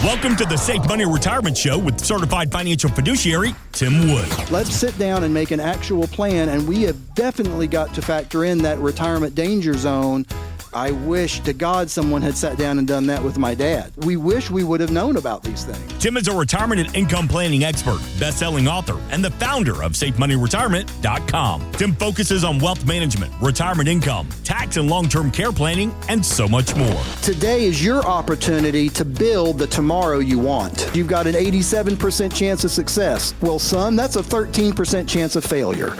Welcome to the Safe Money Retirement Show with certified financial fiduciary Tim Wood. Let's sit down and make an actual plan, and we have definitely got to factor in that retirement danger zone. I wish to God someone had sat down and done that with my dad. We wish we would have known about these things. Tim is a retirement and income planning expert, best-selling author, and the founder of SafeMoneyRetirement.com. Tim focuses on wealth management, retirement income, tax and long-term care planning, and so much more. Today is your opportunity to build the tomorrow you want. You've got an 87% chance of success. Well, son, that's a 13% chance of failure.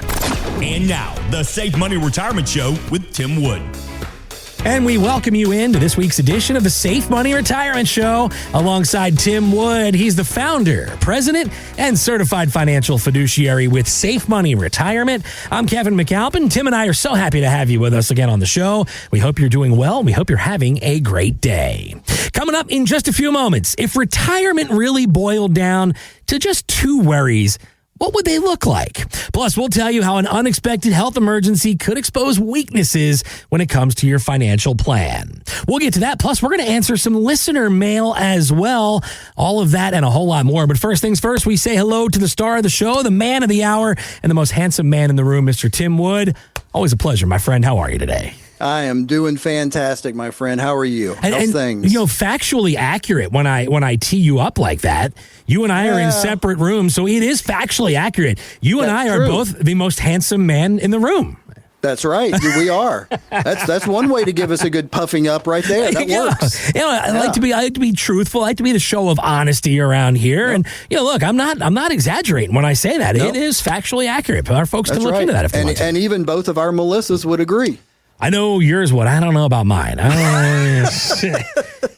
And now, the Safe Money Retirement Show with Tim Wood. And we welcome you into this week's edition of the Safe Money Retirement Show alongside Tim Wood. He's the founder, president, and certified financial fiduciary with Safe Money Retirement. I'm Kevin McAlpin. Tim and I are so happy to have you with us again on the show. We hope you're doing well, and we hope you're having a great day. Coming up in just a few moments, if retirement really boiled down to just two worries, what would they look like? Plus, we'll tell you how an unexpected health emergency could expose weaknesses when it comes to your financial plan. We'll get to that. Plus, we're going to answer some listener mail as well. All of that and a whole lot more. But first things first, we say hello to the star of the show, the man of the hour, and the most handsome man in the room, Mr. Tim Wood. Always a pleasure, my friend. How are you today? I am doing fantastic, my friend. How are you? How's things? You know, factually accurate when I tee you up like that. You and I are in separate rooms, so it is factually accurate. You and I are both the most handsome man in the room. That's right. We are. That's one way to give us a good puffing up right there. That works. You know, I like to be truthful. I like to be the show of honesty around here. Yep. And you know, look, I'm not exaggerating when I say that. Nope. It is factually accurate. Our folks can look into that if they want to. And even both of our Melissas would agree. I know yours would. I don't know about mine.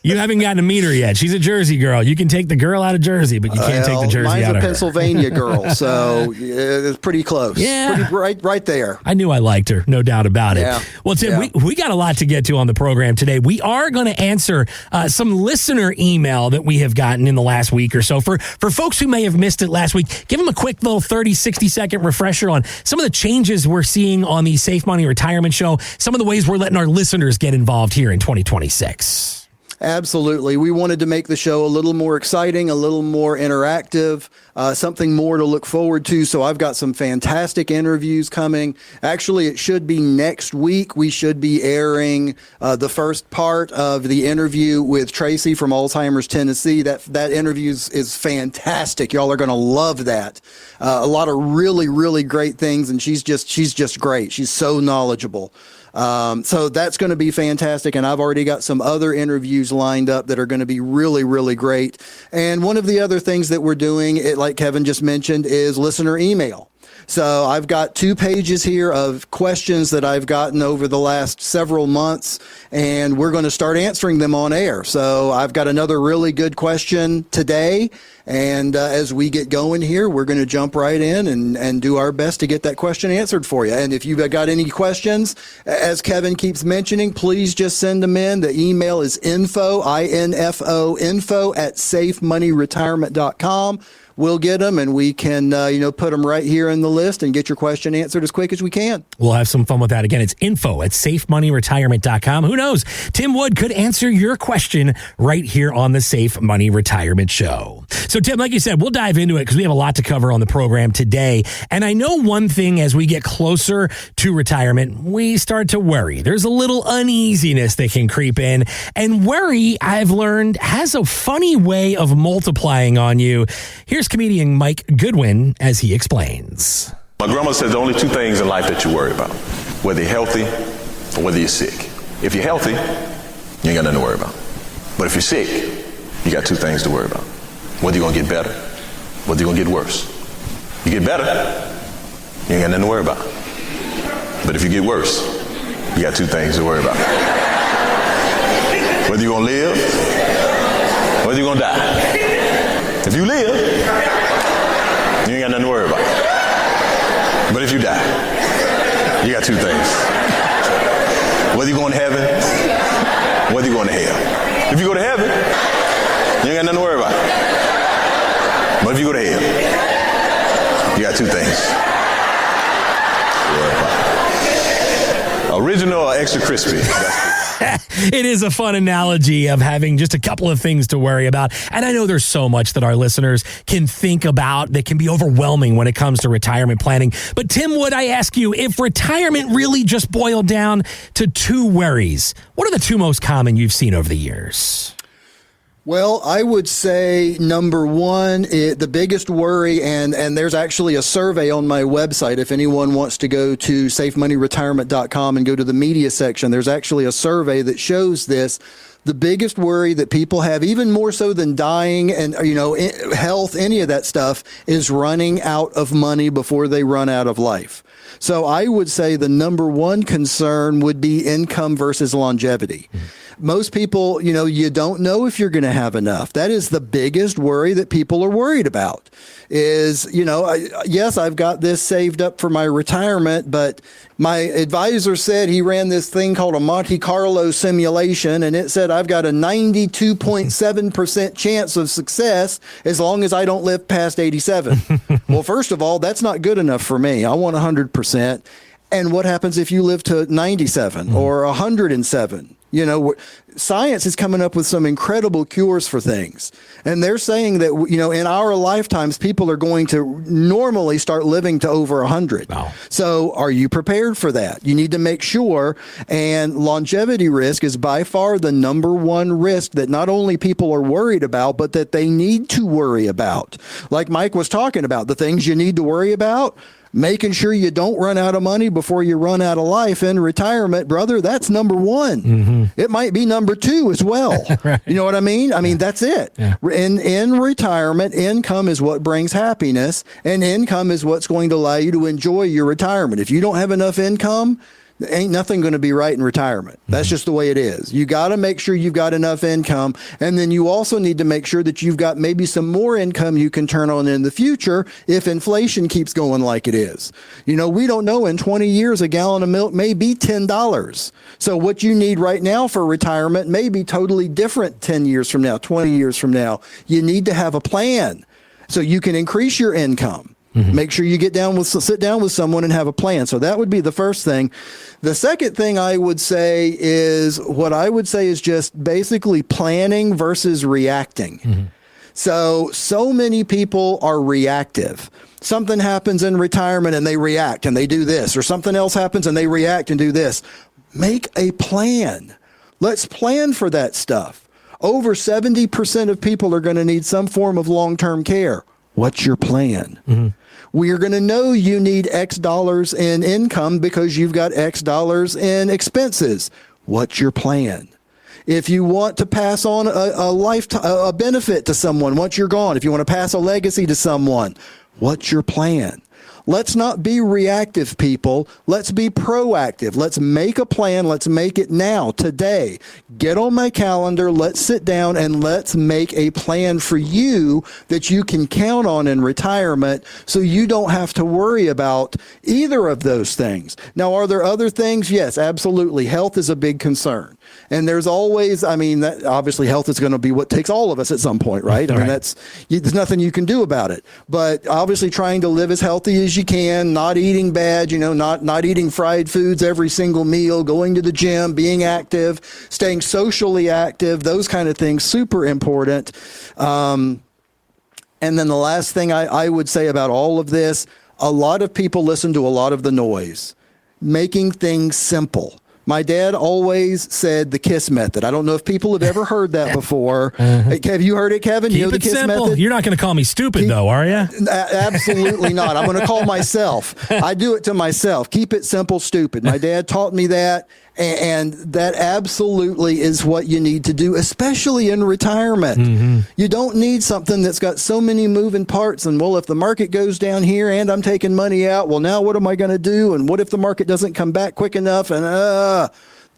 You haven't gotten to meet her yet. She's a Jersey girl. You can take the girl out of Jersey, but you can't take the Jersey out of her. Mine's a Pennsylvania girl, so it's pretty close. Yeah. Right there. I knew I liked her, no doubt about it. Yeah. Well, Tim, we got a lot to get to on the program today. We are going to answer some listener email that we have gotten in the last week or so. For folks who may have missed it last week, give them a quick little 30, 60-second refresher on some of the changes we're seeing on the Safe Money Retirement Show, some of the ways we're letting our listeners get involved here in 2026. Absolutely. We wanted to make the show a little more exciting, a little more interactive, something more to look forward to. So I've got some fantastic interviews coming. Actually, it should be next week. We should be airing the first part of the interview with Tracy from Alzheimer's, Tennessee. That interview is fantastic. Y'all are going to love that. A lot of really, really great things. And she's just great. She's so knowledgeable. So that's going to be fantastic. And I've already got some other interviews lined up that are going to be really, really great. And one of the other things that we're doing, like Kevin just mentioned, is listener email. So I've got 2 pages here of questions that I've gotten over the last several months, and we're going to start answering them on air. So I've got another really good question today, and as we get going here, we're going to jump right in and do our best to get that question answered for you. And if you've got any questions, as Kevin keeps mentioning, please just send them in. The email is info at safemoneyretirement.com. We'll get them, and we can, put them right here in the list and get your question answered as quick as we can. We'll have some fun with that. Again, it's info at safemoneyretirement.com. Who knows? Tim Wood could answer your question right here on the Safe Money Retirement Show. So, Tim, like you said, we'll dive into it because we have a lot to cover on the program today. And I know one thing as we get closer to retirement, we start to worry. There's a little uneasiness that can creep in. And worry, I've learned, has a funny way of multiplying on you. Here's comedian Mike Goodwin as he explains. My grandma said there are only 2 things in life that you worry about, whether you're healthy or whether you're sick. If you're healthy, you ain't got nothing to worry about. But if you're sick, you got 2 things to worry about. Whether you're going to get better, whether you're going to get worse. You get better, you ain't got nothing to worry about. But if you get worse, you got 2 things to worry about. Whether you're going to live, whether you're going to die. If you live, you ain't got nothing to worry about. But if you die, you got 2 things. Whether you're going to heaven, whether you're going to hell. If you go to heaven, you ain't got nothing to worry about. But if you go to hell, you got 2 things to worry about. Original or extra crispy? It is a fun analogy of having just a couple of things to worry about. And I know there's so much that our listeners can think about that can be overwhelming when it comes to retirement planning. But Tim, would I ask you, if retirement really just boiled down to two worries, what are the two most common you've seen over the years? Well, I would say number one, the biggest worry, and there's actually a survey on my website. If anyone wants to go to safemoneyretirement.com and go to the media section, there's actually a survey that shows this. The biggest worry that people have, even more so than dying and, health, any of that stuff, is running out of money before they run out of life. So I would say the number one concern would be income versus longevity. Most people, you don't know if you're going to have enough. That is the biggest worry that people are worried about is, yes, I've got this saved up for my retirement, but my advisor said he ran this thing called a Monte Carlo simulation, and it said I've got a 92.7% chance of success as long as I don't live past 87. Well, first of all, that's not good enough for me. I want 100%. And what happens if you live to 97 or 107? Science is coming up with some incredible cures for things. And they're saying that, in our lifetimes, people are going to normally start living to over 100. Wow. So are you prepared for that? You need to make sure. And longevity risk is by far the number one risk that not only people are worried about, but that they need to worry about. Like Mike was talking about, the things you need to worry about. Making sure you don't run out of money before you run out of life in retirement, brother, that's number one. Mm-hmm. It might be number two as well. Right. You know what I mean? I mean, that's it. Yeah. In retirement, income is what brings happiness, and income is what's going to allow you to enjoy your retirement. If you don't have enough income, ain't nothing going to be right in retirement. That's just the way it is. You got to make sure you've got enough income. And then you also need to make sure that you've got maybe some more income you can turn on in the future if inflation keeps going like it is. We don't know, in 20 years, a gallon of milk may be $10. So what you need right now for retirement may be totally different 10 years from now, 20 years from now. You need to have a plan so you can increase your income. Mm-hmm. Make sure you sit down with someone and have a plan. So that would be the first thing. The second thing I would say is just basically planning versus reacting. Mm-hmm. So many people are reactive. Something happens in retirement and they react and they do this, or something else happens and they react and do this. Make a plan. Let's plan for that stuff. Over 70% of people are going to need some form of long-term care. What's your plan? Mm-hmm. We're going to know you need X dollars in income because you've got X dollars in expenses. What's your plan? If you want to pass on a benefit to someone once you're gone, if you want to pass a legacy to someone, what's your plan? Let's not be reactive, people. Let's be proactive. Let's make a plan. Let's make it now, today. Get on my calendar. Let's sit down and let's make a plan for you that you can count on in retirement so you don't have to worry about either of those things. Now, are there other things? Yes, absolutely. Health is a big concern. And there's always, obviously health is going to be what takes all of us at some point, right? There's nothing you can do about it. But obviously trying to live as healthy as you can, not eating bad, not eating fried foods every single meal, going to the gym, being active, staying socially active, those kind of things, super important. And then the last thing I would say about all of this, a lot of people listen to a lot of the noise. Making things simple. My dad always said the KISS method. I don't know if people have ever heard that before. Have you heard it, Kevin? Keep the it KISS simple. method? You're not going to call me stupid, though, are you? Absolutely not. I'm going to call myself. I do it to myself. Keep it simple, stupid. My dad taught me that. And that absolutely is what you need to do, especially in retirement. Mm-hmm. You don't need something that's got so many moving parts. And, well, if the market goes down here and I'm taking money out, well, now what am I going to do? And what if the market doesn't come back quick enough? And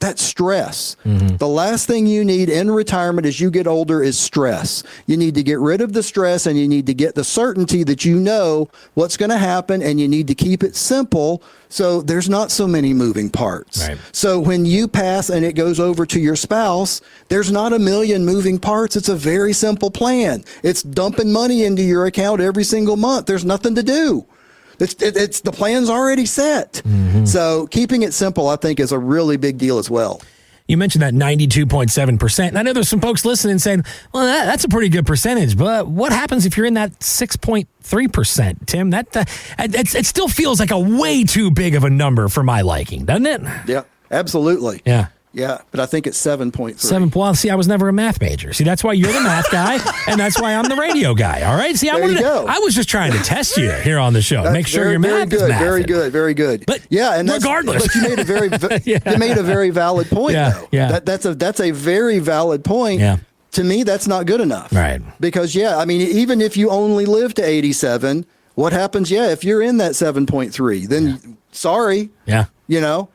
that's stress. Mm-hmm. The last thing you need in retirement as you get older is stress. You need to get rid of the stress, and you need to get the certainty that you know what's going to happen, and you need to keep it simple so there's not so many moving parts. Right. So when you pass and it goes over to your spouse, there's not a million moving parts. It's a very simple plan. It's dumping money into your account every single month. There's nothing to do. It's the plan's already set. Mm-hmm. So keeping it simple, I think, is a really big deal as well. You mentioned that 92.7%. And I know there's some folks listening saying, well, that's a pretty good percentage. But what happens if you're in that 6.3%, Tim? It still feels like a way too big of a number for my liking, doesn't it? Yeah, absolutely. Yeah. Yeah, but I think it's 7.3. Well, see, I was never a math major. See, that's why you're the math guy, and that's why I'm the radio guy. All right. See, I was just trying to test you here on the show. Make sure your math is math. Very good. Very good. But yeah, and regardless, but you made a very you made a very valid point. Though. Yeah. That's a very valid point. Yeah. To me, that's not good enough. Right. Because I mean, even if you only live to 87, what happens? Yeah, if you're in that 7.3, then sorry. Yeah. Yeah.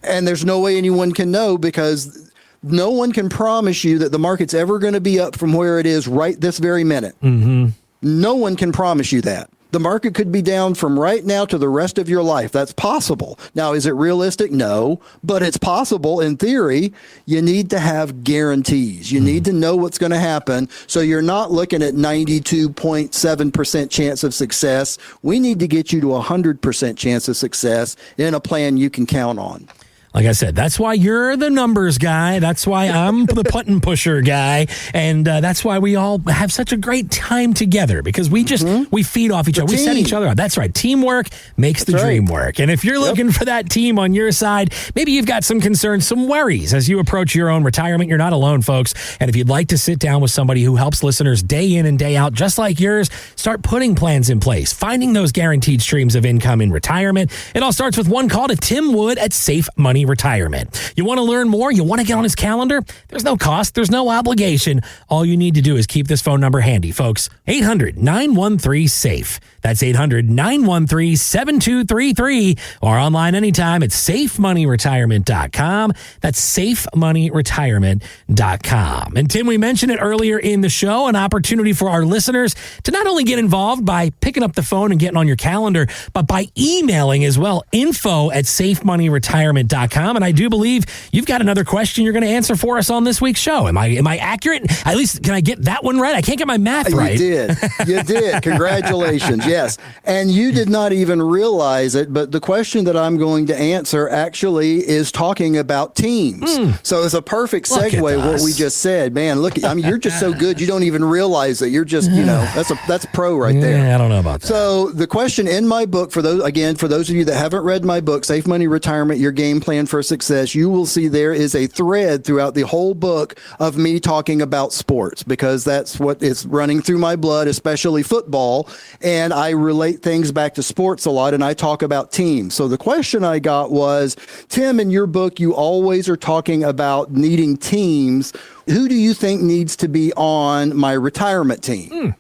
And there's no way anyone can know, because no one can promise you that the market's ever going to be up from where it is right this very minute. Mm-hmm. No one can promise you that. The market could be down from right now to the rest of your life. That's possible. Now, is it realistic? No, but it's possible in theory. You need to have guarantees. You need to know what's going to happen. So you're not looking at 92.7% chance of success. We need to get you to 100% chance of success in a plan you can count on. Like I said, that's why you're the numbers guy. That's why I'm the button pusher guy. And that's why we all have such a great time together, because we just, we feed off each other. We set each other up. That's right. Teamwork makes the dream work. And if you're looking for that team on your side, maybe you've got some concerns, some worries as you approach your own retirement. You're not alone, folks. And if you'd like to sit down with somebody who helps listeners day in and day out, just like yours, start putting plans in place, finding those guaranteed streams of income in retirement. It all starts with one call to Tim Wood at Safe Money Retirement. You want to learn more? You want to get on his calendar? There's no cost. There's no obligation. All you need to do is keep this phone number handy, folks. 800-913-SAFE. That's 800-913-7233, or online anytime at safemoneyretirement.com. That's safemoneyretirement.com. And Tim, we mentioned it earlier in the show, an opportunity for our listeners to not only get involved by picking up the phone and getting on your calendar, but by emailing as well, info@safemoneyretirement.com. And I do believe you've got another question you're going to answer for us on this week's show. Am I accurate? At least, can I get that one right? I can't get my math right. You did. Congratulations. Yes. And you did not even realize it, but the question that I'm going to answer actually is talking about teams. So it's a perfect segue what we just said. Man, look, I mean, you're just so good. You don't even realize that you're just, that's pro right there. Yeah, I don't know about that. So the question in my book, for those of you that haven't read my book, Safe Money Retirement, Your Game Plan for Success, you will see there is a thread throughout the whole book of me talking about sports, because that's what is running through my blood, especially football. And I relate things back to sports a lot, and I talk about teams. So the question I got was, Tim, in your book, you always are talking about needing teams. Who do you think needs to be on my retirement team?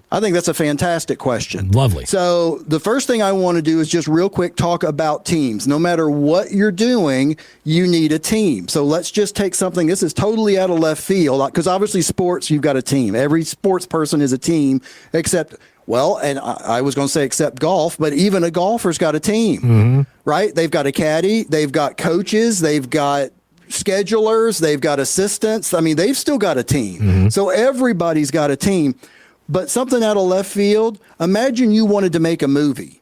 I think that's a fantastic question. Lovely. So the first thing I want to do is just real quick talk about teams. No matter what you're doing, you need a team. So let's just take something. This is totally out of left field, because obviously sports, you've got a team. Every sports person is a team, except, well, and I was going to say except golf, but even a golfer's got a team, right? They've got a caddy, they've got coaches, they've got schedulers, they've got assistants. I mean, they've still got a team. So everybody's got a team. But something out of left field, imagine you wanted to make a movie.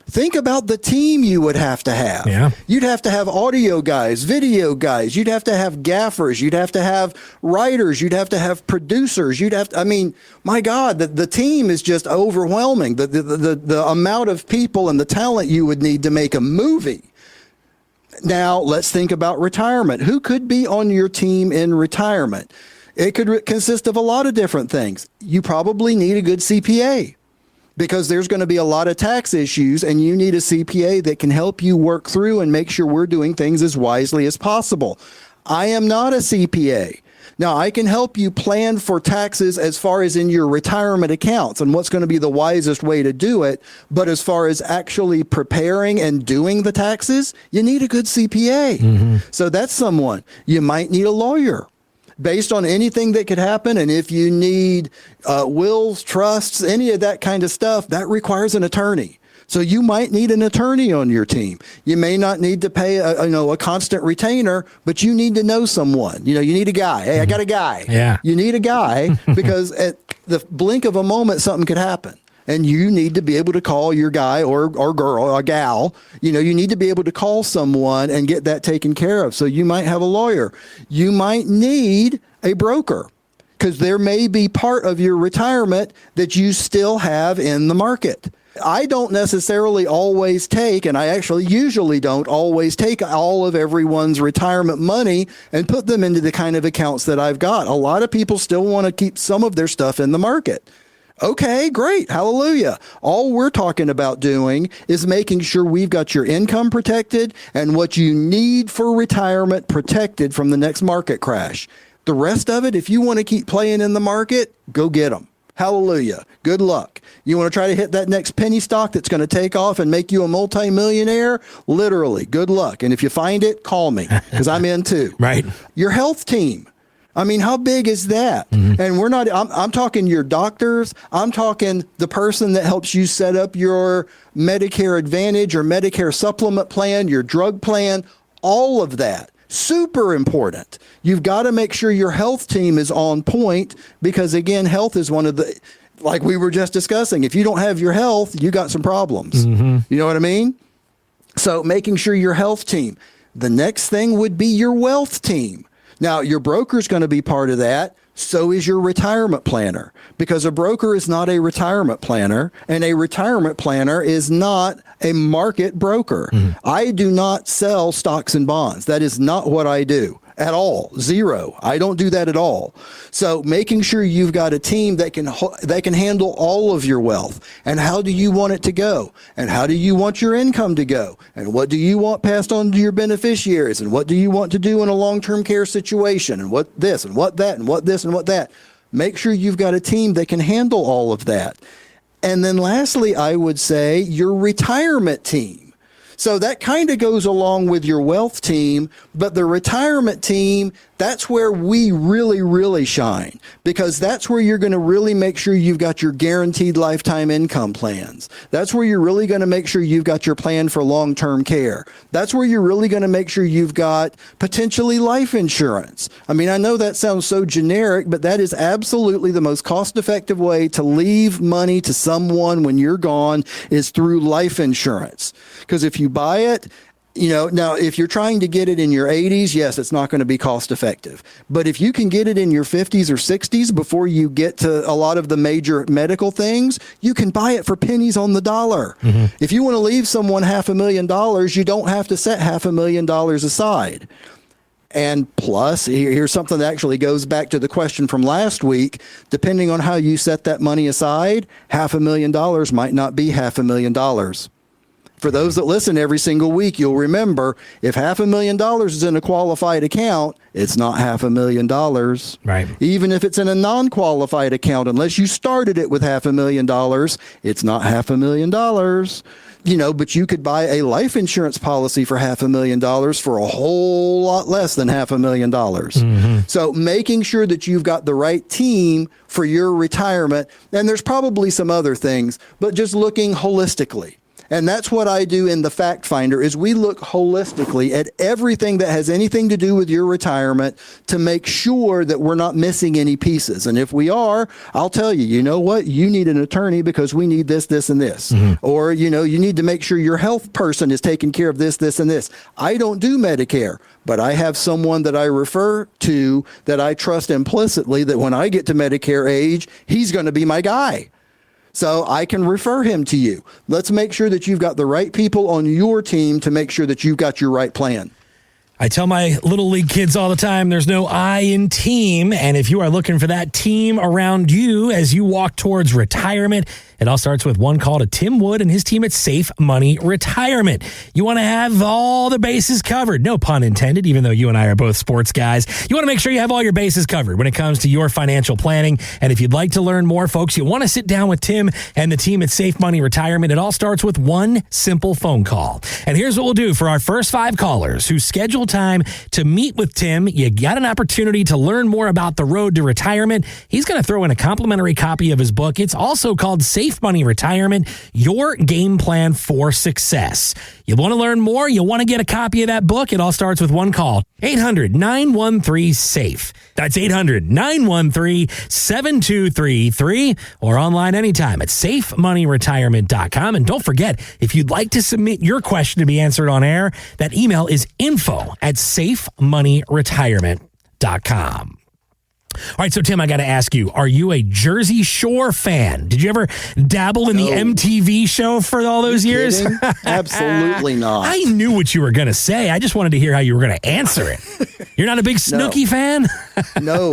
Think about the team you would have to have. Yeah. You'd have to have audio guys, video guys. You'd have to have gaffers. You'd have to have writers. You'd have to have producers. My God, the team is just overwhelming. The amount of people and the talent you would need to make a movie. Now, let's think about retirement. Who could be on your team in retirement? It could consist of a lot of different things. You probably need a good CPA, because there's going to be a lot of tax issues, and you need a CPA that can help you work through and make sure we're doing things as wisely as possible. I am not a CPA. Now, I can help you plan for taxes as far as in your retirement accounts and what's going to be the wisest way to do it. But as far as actually preparing and doing the taxes, you need a good CPA. So that's someone. You might need a lawyer, based on anything that could happen. And if you need wills, trusts, any of that kind of stuff, that requires an attorney. So you might need an attorney on your team. You may not need to pay a constant retainer, but you need to know someone. You need a guy. Hey, I got a guy. Yeah. You need a guy, because at the blink of a moment, something could happen. and you need to be able to call your guy or girl or gal. You need to be able to call someone and get that taken care of. So you might have a lawyer. You might need a broker, because there may be part of your retirement that you still have in the market. I don't necessarily always take, and I actually usually don't always take all of everyone's retirement money and put them into the kind of accounts that I've got. A lot of people still want to keep some of their stuff in the market. Okay, great. Hallelujah. All we're talking about doing is making sure we've got your income protected and what you need for retirement protected from the next market crash. The rest of it, if you want to keep playing in the market, go get them. Hallelujah. Good luck. You want to try to hit that next penny stock that's going to take off and make you a multimillionaire? Literally, good luck. And if you find it, call me, because I'm in too. Right. Your health team. I mean, how big is that? Mm-hmm. And I'm talking your doctors. I'm talking the person that helps you set up your Medicare Advantage or Medicare supplement plan, your drug plan, all of that. Super important. You've got to make sure your health team is on point, because again, health is one of the, like we were just discussing, if you don't have your health, you got some problems. Mm-hmm. You know what I mean? So making sure your health team. The next thing would be your wealth team. Now, your broker is going to be part of that. So is your retirement planner, because a broker is not a retirement planner, and a retirement planner is not a market broker. Mm-hmm. I do not sell stocks and bonds. That is not what I do at all. Zero. I don't do that at all. So making sure you've got a team that can handle all of your wealth, and how do you want it to go, and how do you want your income to go, and what do you want passed on to your beneficiaries, and what do you want to do in a long-term care situation, and what this and what that and what this and what that. Make sure you've got a team that can handle all of that. And then lastly, I would say your retirement team. So that kind of goes along with your wealth team, but the retirement team, that's where we really, really shine, because that's where you're going to really make sure you've got your guaranteed lifetime income plans. That's where you're really going to make sure you've got your plan for long-term care. That's where you're really going to make sure you've got potentially life insurance. I mean, I know that sounds so generic, but that is absolutely the most cost-effective way to leave money to someone when you're gone, is through life insurance. Because if you buy it, now if you're trying to get it in your 80s, yes, it's not going to be cost effective. But if you can get it in your 50s or 60s before you get to a lot of the major medical things, you can buy it for pennies on the dollar. Mm-hmm. If you want to leave someone $500,000, you don't have to set $500,000 aside. And plus, here's something that actually goes back to the question from last week. Depending on how you set that money aside, $500,000 might not be $500,000. For those that listen every single week, you'll remember, if $500,000 is in a qualified account, it's not $500,000. Right. Even if it's in a non-qualified account, unless you started it with $500,000, it's not $500,000. But you could buy a life insurance policy for $500,000 for a whole lot less than $500,000. Mm-hmm. So making sure that you've got the right team for your retirement, and there's probably some other things, but just looking holistically. And that's what I do in the Fact Finder, is we look holistically at everything that has anything to do with your retirement to make sure that we're not missing any pieces. And if we are, I'll tell you, you know what? You need an attorney because we need this, this, and this. Mm-hmm. Or, you need to make sure your health person is taking care of this, this, and this. I don't do Medicare, but I have someone that I refer to that I trust implicitly that when I get to Medicare age, he's going to be my guy. So I can refer him to you. Let's make sure that you've got the right people on your team to make sure that you've got your right plan. I tell my little league kids all the time, there's no I in team. And if you are looking for that team around you as you walk towards retirement, it all starts with one call to Tim Wood and his team at Safe Money Retirement. You want to have all the bases covered. No pun intended, even though you and I are both sports guys. You want to make sure you have all your bases covered when it comes to your financial planning. And if you'd like to learn more, folks, you want to sit down with Tim and the team at Safe Money Retirement. It all starts with one simple phone call. And here's what we'll do for our first 5 callers who schedule time to meet with Tim. You got an opportunity to learn more about the road to retirement. He's going to throw in a complimentary copy of his book. It's also called Safe Money Retirement, Your Game Plan for Success. You want to learn more? You want to get a copy of that book? It all starts with one call. 800-913-SAFE. That's 800-913-7233 or online anytime at safemoneyretirement.com. And don't forget, if you'd like to submit your question to be answered on air, that email is info@safemoneyretirement.com. All right, so Tim, I got to ask you, are you a Jersey Shore fan? Did you ever dabble in the MTV show for all those years? Absolutely not. I knew what you were going to say. I just wanted to hear how you were going to answer it. You're not a big Snooki fan? No.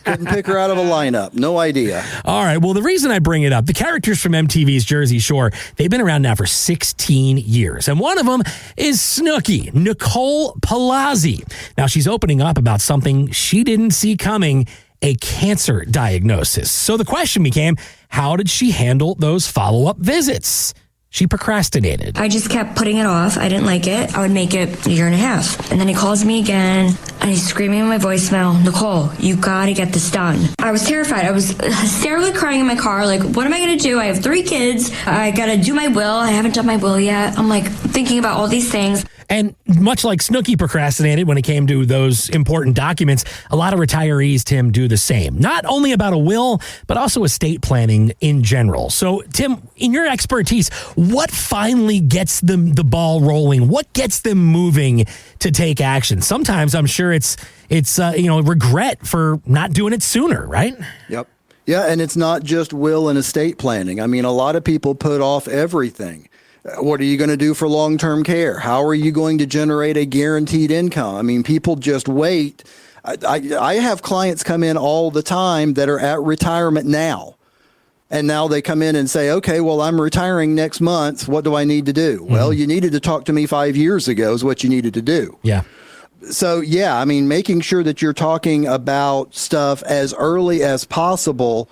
Couldn't pick her out of a lineup. No idea. All right, well, the reason I bring it up, the characters from MTV's Jersey Shore, they've been around now for 16 years. And one of them is Snooki, Nicole Palazzi. Now, she's opening up about something she didn't see coming, a cancer diagnosis. So the question became, how did she handle those follow-up visits? She procrastinated. I just kept putting it off. I didn't like it. I would make it a year and a half. And then he calls me again, and he's screaming in my voicemail, Nicole, you gotta get this done. I was terrified. I was hysterically crying in my car, like, what am I gonna do? I have 3 kids. I gotta do my will. I haven't done my will yet. I'm like thinking about all these things. And much like Snooki procrastinated when it came to those important documents, a lot of retirees, Tim, do the same. Not only about a will, but also estate planning in general. So, Tim, in your expertise, what finally gets them the ball rolling? What gets them moving to take action? Sometimes I'm sure it's regret for not doing it sooner, right? Yep. Yeah, and it's not just will and estate planning. I mean, a lot of people put off everything. What are you going to do for long-term care? How are you going to generate a guaranteed income? I mean, people just wait. I have clients come in all the time that are at retirement now. And now they come in and say, okay, well, I'm retiring next month. What do I need to do? Mm-hmm. Well, you needed to talk to me 5 years ago is what you needed to do. Yeah. So, yeah, I mean, making sure that you're talking about stuff as early as possible.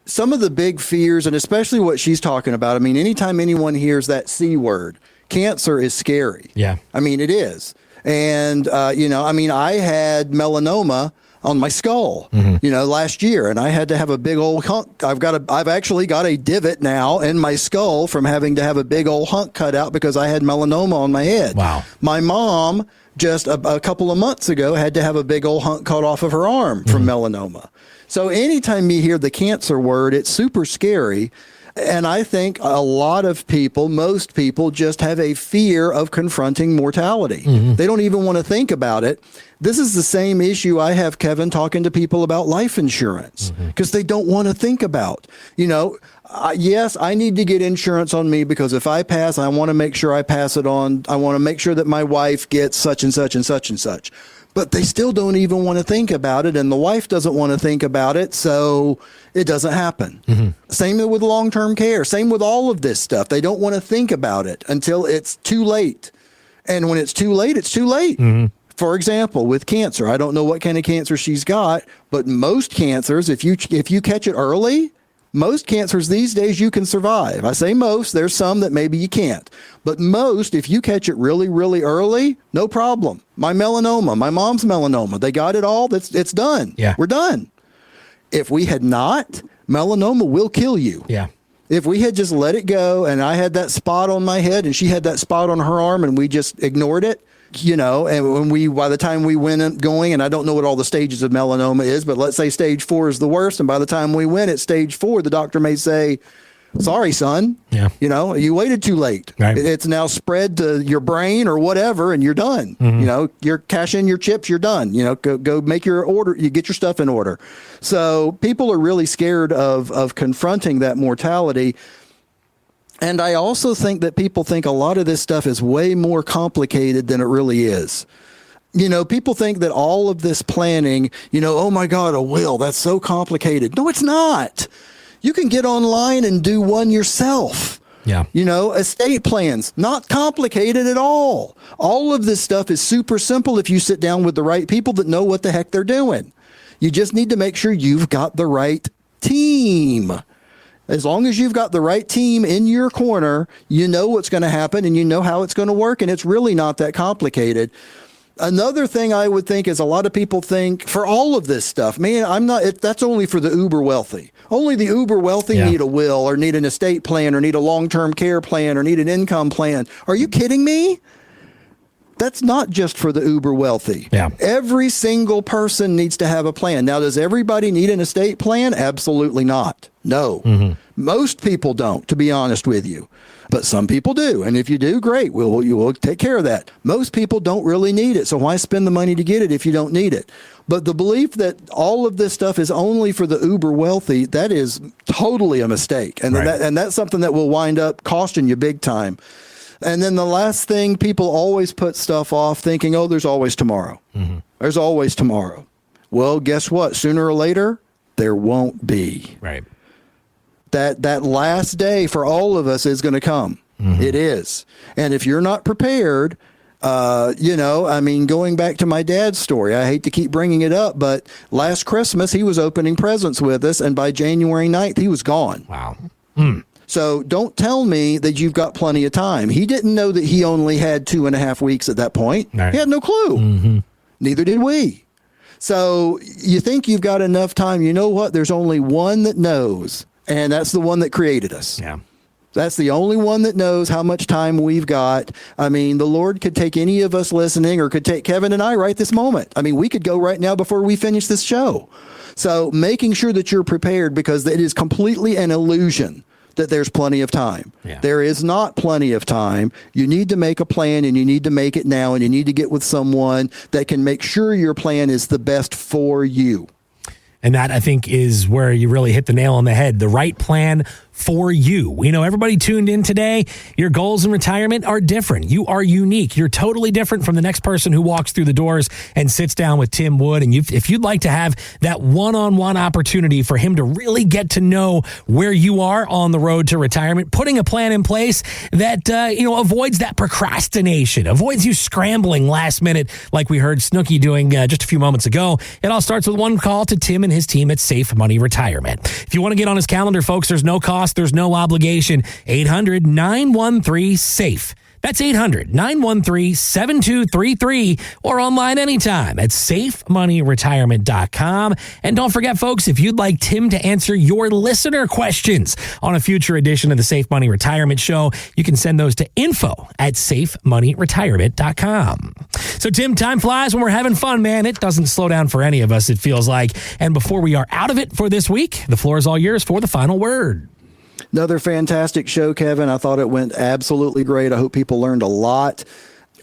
Some of the big fears, and especially what she's talking about, I mean, anytime anyone hears that C word, cancer is scary. Yeah. I mean, it is. And, I had melanoma on my skull, last year, and I had to have a big old hunk. I've actually got a divot now in my skull from having to have a big old hunk cut out because I had melanoma on my head. Wow. My mom just a couple of months ago had to have a big old hunk cut off of her arm from melanoma. So anytime you hear the cancer word, it's super scary. And I think a lot of people, most people, just have a fear of confronting mortality. Mm-hmm. They don't even want to think about it. This is the same issue I have, Kevin, talking to people about life insurance because they don't want to think about, yes, I need to get insurance on me because if I pass, I want to make sure I pass it on. I want to make sure that my wife gets such and such and such and such. But they still don't even want to think about it, and the wife doesn't want to think about it, so it doesn't happen. Mm-hmm. Same with long-term care. Same with all of this stuff. They don't want to think about it until it's too late. And when it's too late, it's too late. Mm-hmm. For example, with cancer, I don't know what kind of cancer she's got, but most cancers, if you catch it early, most cancers these days you can survive. I say most, there's some that maybe you can't. But most, if you catch it really, really early, no problem. My melanoma, my mom's melanoma, they got it all, it's done. Yeah. We're done. If we had not, melanoma will kill you. Yeah. If we had just let it go and I had that spot on my head and she had that spot on her arm and we just ignored it, and by the time we went going, and I don't know what all the stages of melanoma is, but let's say stage 4 is the worst. And by the time we went at stage 4, the doctor may say, sorry, son, you waited too late. Right. It's now spread to your brain or whatever, and you're done. Mm-hmm. You're cash in your chips, you're done. Go make your order, you get your stuff in order. So people are really scared of confronting that mortality. And I also think that people think a lot of this stuff is way more complicated than it really is. People think that all of this planning, oh my God, a will, that's so complicated. No, it's not. You can get online and do one yourself. Yeah. Estate plans, not complicated at all. All of this stuff is super simple if you sit down with the right people that know what the heck they're doing. You just need to make sure you've got the right team. As long as you've got the right team in your corner, you know what's going to happen and you know how it's going to work, and it's really not that complicated. Another thing I would think is a lot of people think for all of this stuff, man, that's only for the uber wealthy. Only the uber wealthy need a will or need an estate plan or need a long-term care plan or need an income plan. Are you kidding me? That's not just for the uber wealthy. Yeah. Every single person needs to have a plan. Now, does everybody need an estate plan? Absolutely not. No. Most people don't, to be honest with you. But some people do. And if you do, great. You will take care of that. Most people don't really need it. So why spend the money to get it if you don't need it? But the belief that all of this stuff is only for the uber wealthy, that is totally a mistake. And, that's something that will wind up costing you big time. And then the last thing, people always put stuff off thinking, oh, there's always tomorrow. There's always tomorrow. Well, guess what? Sooner or later, there won't be. Right. That last day for all of us is going to come. It is. And if you're not prepared, going back to my dad's story, I hate to keep bringing it up, but last Christmas he was opening presents with us, and by January 9th, he was gone. Wow. So don't tell me that you've got plenty of time. He didn't know that he only had 2.5 weeks at that point. Right. He had no clue. Neither did we. So you think you've got enough time. You know what? There's only one that knows. And that's the one that created us. Yeah. That's the only one that knows how much time we've got. I mean, the Lord could take any of us listening or could take Kevin and I right this moment. I mean, we could go right now before we finish this show. So making sure that you're prepared, because it is completely an illusion that there's plenty of time. Yeah. There is not plenty of time. You need to make a plan, and you need to make it now, and you need to get with someone that can make sure your plan is the best for you. And that, I think, is where you really hit the nail on the head. The right plan for you. We know everybody tuned in today. Your goals in retirement are different. You are unique. You're totally different from the next person who walks through the doors and sits down with Tim Wood. And if you'd like to have that one-on-one opportunity for him to really get to know where you are on the road to retirement, putting a plan in place that avoids that procrastination, avoids you scrambling last minute like we heard Snooki doing just a few moments ago. It all starts with one call to Tim and his team at Safe Money Retirement. If you want to get on his calendar, folks, there's no cost. There's no obligation. 800-913-SAFE. That's 800-913-7233 or online anytime at safemoneyretirement.com. And don't forget, folks, if you'd like Tim to answer your listener questions on a future edition of the Safe Money Retirement Show, you can send those to info@safemoneyretirement.com. So, Tim, time flies when we're having fun, man. It doesn't slow down for any of us, it feels like. And before we are out of it for this week, the floor is all yours for the final word. Another fantastic show, Kevin. I thought it went absolutely great. I hope people learned a lot.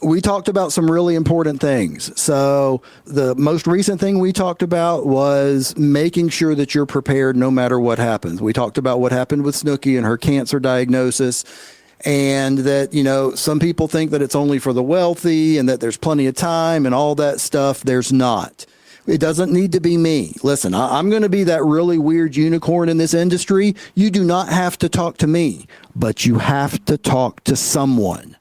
We talked about some really important things. So the most recent thing we talked about was making sure that you're prepared no matter what happens. We talked about what happened with Snooki and her cancer diagnosis, and that, some people think that it's only for the wealthy and that there's plenty of time and all that stuff. There's not. It doesn't need to be me. Listen, I'm going to be that really weird unicorn in this industry. You do not have to talk to me, but you have to talk to someone.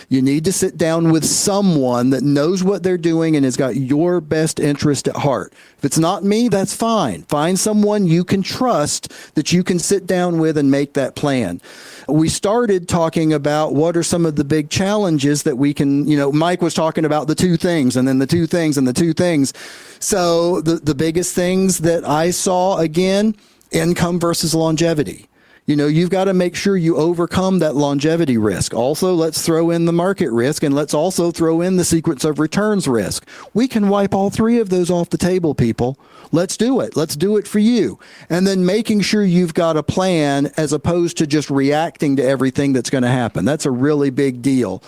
You need to sit down with someone that knows what they're doing and has got your best interest at heart. If it's not me, that's fine. Find someone you can trust that you can sit down with and make that plan. We started talking about what are some of the big challenges that we can, Mike was talking about the two things and then the two things and the two things. So the biggest things that I saw, again, income versus longevity. You've got to make sure you overcome that longevity risk. Also, let's throw in the market risk, and let's also throw in the sequence of returns risk. We can wipe all three of those off the table, people. Let's do it. Let's do it for you. And then making sure you've got a plan as opposed to just reacting to everything that's going to happen. That's a really big deal.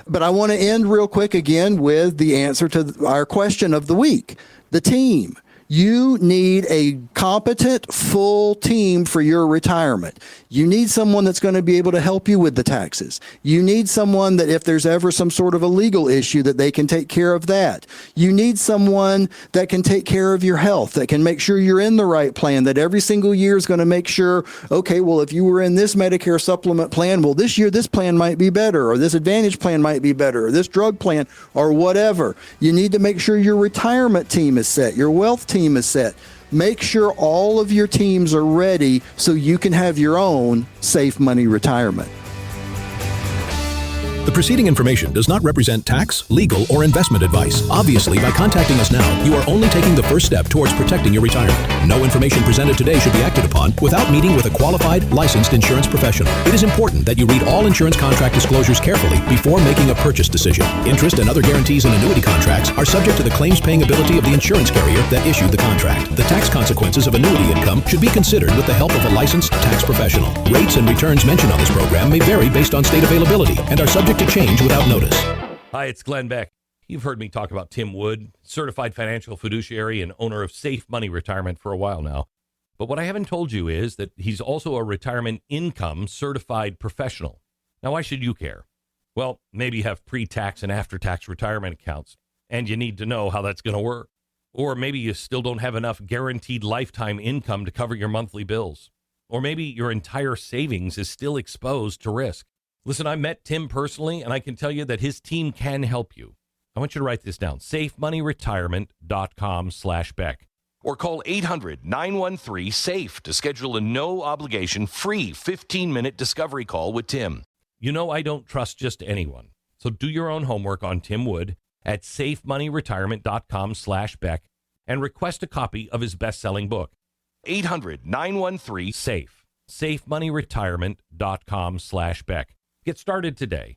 But I want to end real quick again with the answer to our question of the week, the team. You need a competent, full team for your retirement. You need someone that's going to be able to help you with the taxes. You need someone that if there's ever some sort of a legal issue that they can take care of that. You need someone that can take care of your health, that can make sure you're in the right plan, that every single year is going to make sure, okay, well, if you were in this Medicare supplement plan, well, this year this plan might be better, or this Advantage plan might be better, or this drug plan, or whatever. You need to make sure your retirement team is set, your wealth team is set. Make sure all of your teams are ready so you can have your own safe money retirement. The preceding information does not represent tax, legal, or investment advice. Obviously, by contacting us now, you are only taking the first step towards protecting your retirement. No information presented today should be acted upon without meeting with a qualified, licensed insurance professional. It is important that you read all insurance contract disclosures carefully before making a purchase decision. Interest and other guarantees in annuity contracts are subject to the claims-paying ability of the insurance carrier that issued the contract. The tax consequences of annuity income should be considered with the help of a licensed tax professional. Rates and returns mentioned on this program may vary based on state availability and are subject to change without notice. Hi, it's Glenn Beck. You've heard me talk about Tim Wood, certified financial fiduciary and owner of Safe Money Retirement for a while now. But what I haven't told you is that he's also a retirement income certified professional. Now, why should you care? Well, maybe you have pre-tax and after-tax retirement accounts, and you need to know how that's going to work. Or maybe you still don't have enough guaranteed lifetime income to cover your monthly bills. Or maybe your entire savings is still exposed to risk. Listen, I met Tim personally, and I can tell you that his team can help you. I want you to write this down, safemoneyretirement.com/Beck. Or call 800-913-SAFE to schedule a no-obligation, free 15-minute discovery call with Tim. You know I don't trust just anyone. So do your own homework on Tim Wood at safemoneyretirement.com/Beck and request a copy of his best-selling book. 800-913-SAFE. safemoneyretirement.com/Beck. Get started today.